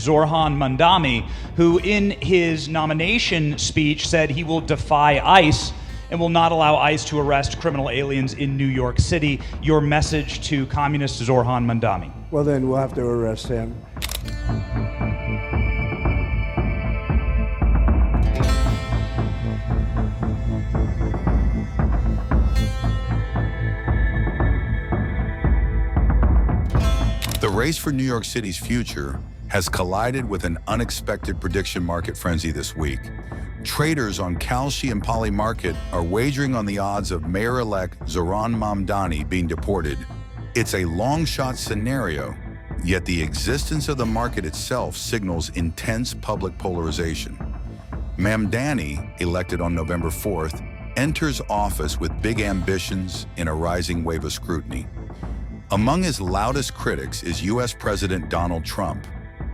Zorhan Mandami, who in his nomination speech said he will defy ICE and will not allow ICE to arrest criminal aliens in New York City. Your message to communist Zorhan Mandami? Well, then we'll have to arrest him. The race for New York City's future has collided with an unexpected prediction market frenzy this week. Traders on Kalshi and Polymarket are wagering on the odds of Mayor-elect Zohran Mandami being deported. It's a long-shot scenario, yet the existence of the market itself signals intense public polarization. Mamdani, elected on November 4th, enters office with big ambitions in a rising wave of scrutiny. Among his loudest critics is U.S. President Donald Trump,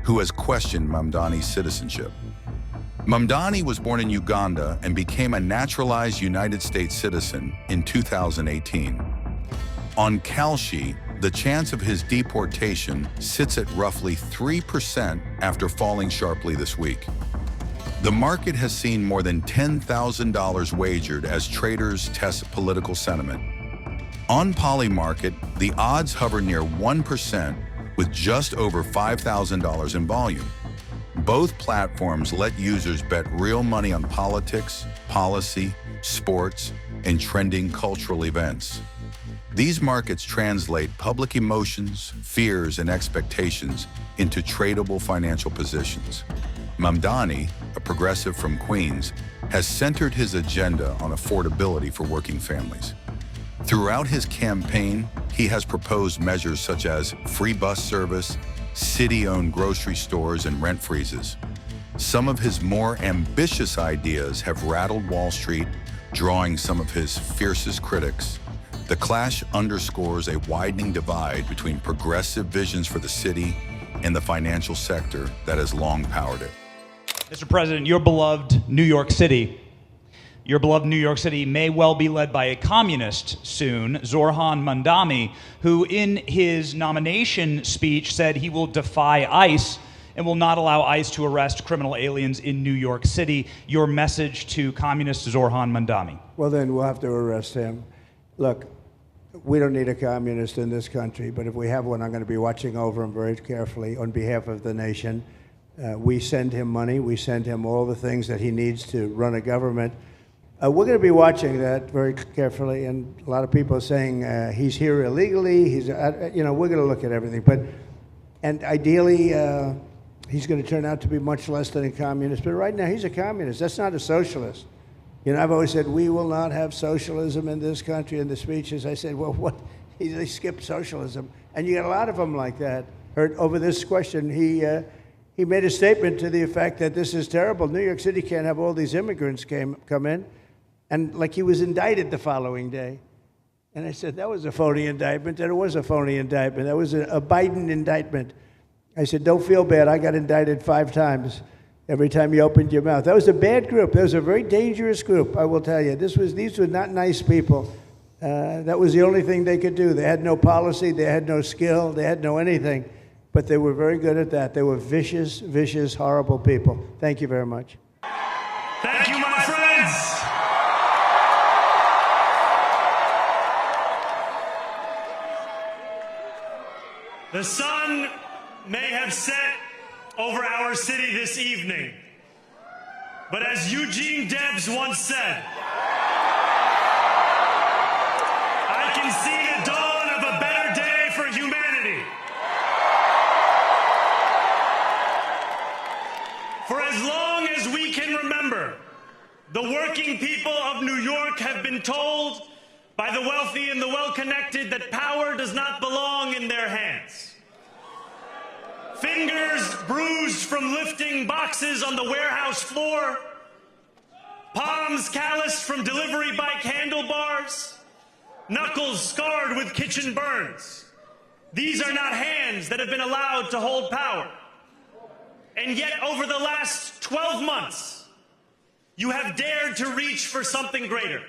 who has questioned Mamdani's citizenship. Mamdani was born in Uganda and became a naturalized United States citizen in 2018. On Kalshi, the chance of his deportation sits at roughly 3% after falling sharply this week. The market has seen more than $10,000 wagered as traders test political sentiment. On Polymarket, the odds hover near 1% with just over $5,000 in volume. Both platforms let users bet real money on politics, policy, sports, and trending cultural events. These markets translate public emotions, fears, and expectations into tradable financial positions. Mamdani, a progressive from Queens, has centered his agenda on affordability for working families. Throughout his campaign, he has proposed measures such as free bus service, city-owned grocery stores, and rent freezes. Some of his more ambitious ideas have rattled Wall Street, drawing some of his fiercest critics. The clash underscores a widening divide between progressive visions for the city and the financial sector that has long powered it. Mr. President, your beloved New York City may well be led by a communist soon, Zorhan Mandami, who in his nomination speech said he will defy ICE and will not allow ICE to arrest criminal aliens in New York City. Your message to communist Zorhan Mandami? Well, then we'll have to arrest him. Look, we don't need a communist in this country, but if we have one, I'm going to be watching over him very carefully on behalf of the nation. We send him money. We send him all the things that he needs to run a government. We're going to be watching that very carefully, and a lot of people are saying he's here illegally. We're going to look at everything, and ideally, he's going to turn out to be much less than a communist. But right now, he's a communist. That's not a socialist. I've always said we will not have socialism in this country. In the speeches, I said, well, what? They skipped socialism, and you get a lot of them like that. Heard over this question, he made a statement to the effect that this is terrible. New York City can't have all these immigrants come in. And like he was indicted the following day. And I said, that was a phony indictment. And it was a phony indictment. That was a Biden indictment. I said, don't feel bad. I got indicted 5 times every time you opened your mouth. That was a bad group. That was a very dangerous group, I will tell you. These were not nice people. That was the only thing they could do. They had no policy. They had no skill. They had no anything. But they were very good at that. They were vicious, vicious, horrible people. Thank you very much. Thank you, my friends. The sun may have set over our city this evening, but as Eugene Debs once said, I can see the dawn of a better day for humanity. For as long as we can remember, the working people of New York have been told by the wealthy and the well-connected that power does not belong in their hands. Fingers bruised from lifting boxes on the warehouse floor, palms calloused from delivery bike handlebars, knuckles scarred with kitchen burns. These are not hands that have been allowed to hold power. And yet, over the last 12 months, you have dared to reach for something greater.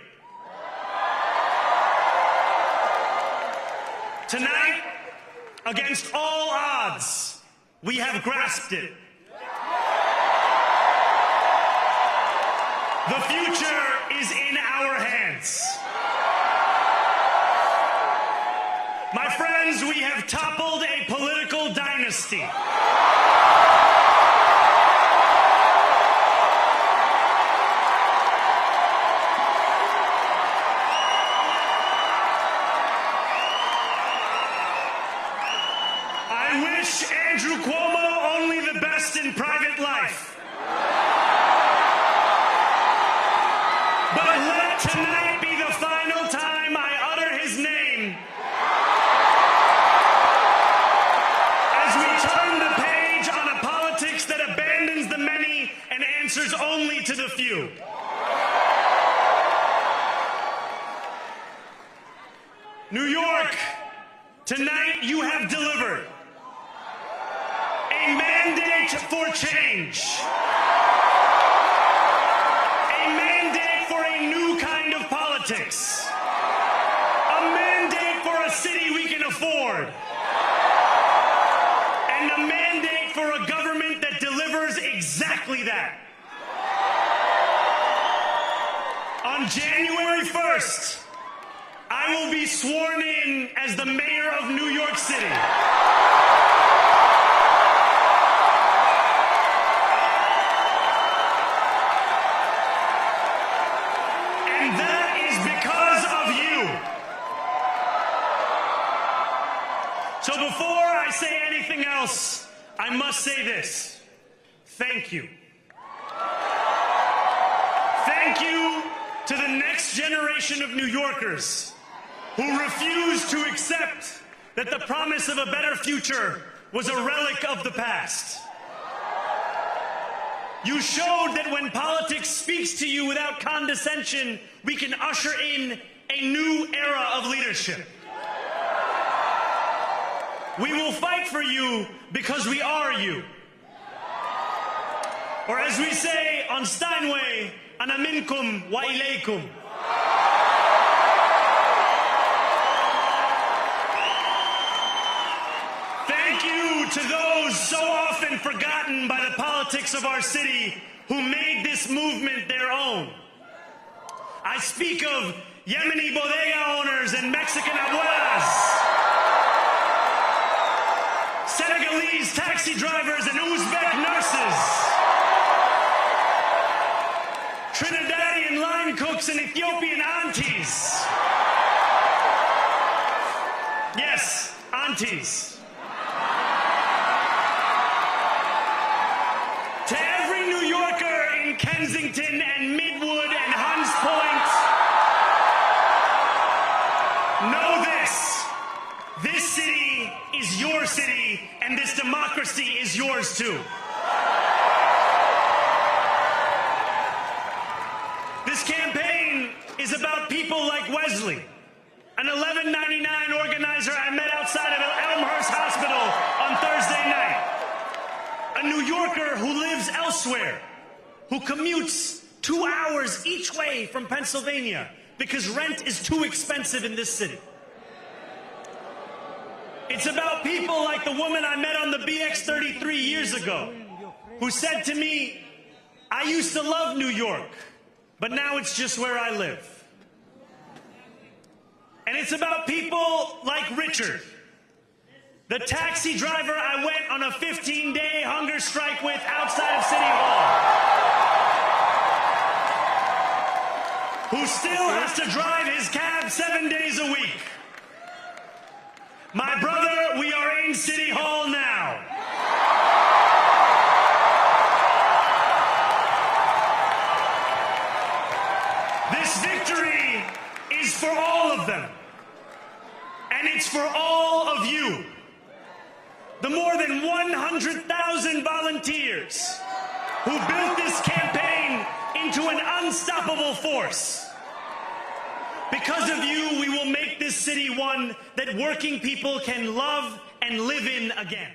Tonight, against all odds, we have grasped it. The future is in our hands. My friends, we have toppled a political dynasty. I wish Andrew Cuomo only the best in private life. But let tonight be the final time I utter his name as we turn the page on a politics that abandons the many and answers only to the few. New York, tonight you have delivered a mandate for change. A mandate for a new kind of politics. A mandate for a city we can afford. And a mandate for a government that delivers exactly that. On January 1st, I will be sworn in as the mayor of New York City. And that is because of you. So before I say anything else, I must say this. Thank you. Thank you to the next generation of New Yorkers who refused to accept that the promise of a better future was a relic of the past. You showed that when politics speaks to you without condescension, we can usher in a new era of leadership. We will fight for you because we are you. Or as we say on Steinway, ana minkum wa ilaykum. Thank you to those so often forgotten by the politics of our city who made this movement their own. I speak of Yemeni bodega owners and Mexican abuelas, Senegalese taxi drivers and Uzbek nurses, Trinidadian line cooks and Ethiopian aunties. Yes, aunties. To every New Yorker in Kensington and Midwood and Hunts Point, know this. This city is your city, and this democracy is yours too. This campaign is about people like Wesley, an $11.99 organizer I met outside of Elmhurst Hospital on Thursday night. A New Yorker who lives elsewhere, who commutes 2 hours each way from Pennsylvania because rent is too expensive in this city. It's about people like the woman I met on the BX 33 years ago, who said to me, I used to love New York, but now it's just where I live. And it's about people like Richard, the taxi driver I went on a 15-day hunger strike with outside of City Hall, who still has to drive his cab 7 days a week. My brother, we are in City Hall now. This victory is for all of them. And it's for all of you. The more than 100,000 volunteers who built this campaign into an unstoppable force. Because of you, we will make this city one that working people can love and live in again.